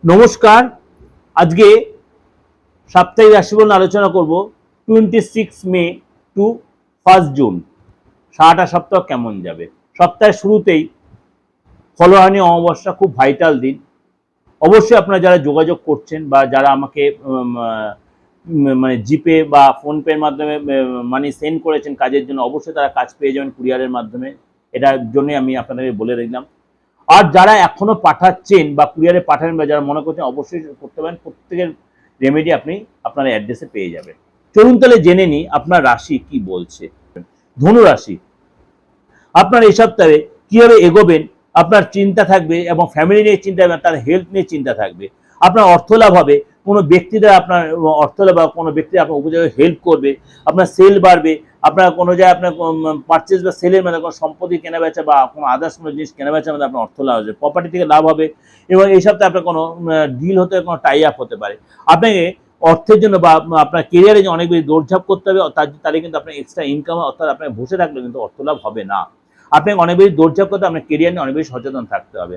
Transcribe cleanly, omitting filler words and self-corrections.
নমস্কার। আজকে সাপ্তাহিক রাশিফল আলোচনা করব 26 মে টু 1 জুন। সারাটা সপ্তাহ কেমন যাবে। সপ্তাহের শুরুতেই ফলোহানি অমাবস্যা খুব ভাইটাল দিন। অবশ্যই আপনারা যারা যোগাযোগ করছেন বা যারা আমাকে মানে জিপে বা ফোনপের মাধ্যমে মানি সেন্ড করেছেন কাজের জন্য, অবশ্যই তারা কাজ পেয়ে যাবেন কুরিয়ারের মাধ্যমে। এটার জন্যই আমি আপনাদের বলে রাখলাম। আর যারা এখনো পাঠাচ্ছেন বা কুরিয়ারে পাঠাবেন বা যারা মনে করছেন, অবশ্যই করতে পারেন। প্রত্যেকের রেমেডি আপনি আপনার অ্যাড্রেসে পেয়ে যাবেন। চলুন তাহলে জেনে নিই আপনার রাশি কি বলছে। ধনু রাশি, আপনার এই সপ্তাহে কিভাবে এগোবেন আপনার চিন্তা থাকবে এবং ফ্যামিলি নিয়ে চিন্তা থাকবে, তার হেলথ নিয়ে চিন্তা থাকবে। আপনার অর্থ লাভ হবে, কোনো ব্যক্তি দ্বারা আপনার অর্থ লাভ বা কোনো ব্যক্তি আপনার উপযোগে হেল্প করবে, আপনার সেল বাড়বে, আপনার কোনো জায়গায় আপনার পারচেস বা সেলের মধ্যে কোনো সম্পত্তি কেনা বেচা বা কোনো আদার্স কোনো জিনিস কেনা বেচার মধ্যে আপনার অর্থ লাভ হবে, প্রপার্টি থেকে লাভ হবে। এবং এই সপ্তাহে আপনার কোনো ডিল হতে কোনো টাই আপ হতে পারে। আপনাকে অর্থের জন্য বা আপনার কেরিয়ারে যে অনেক বেশি দৌড়ঝাঁপ করতে হবে, তাহলে কিন্তু আপনার এক্সট্রা ইনকাম, অর্থাৎ আপনার বসে থাকলে কিন্তু অর্থ লাভ হবে না। আপনাকে অনেক বেশি দৌড়ঝাঁপ করতে, আপনার কেরিয়ার নিয়ে অনেক বেশি সচেতন থাকতে হবে।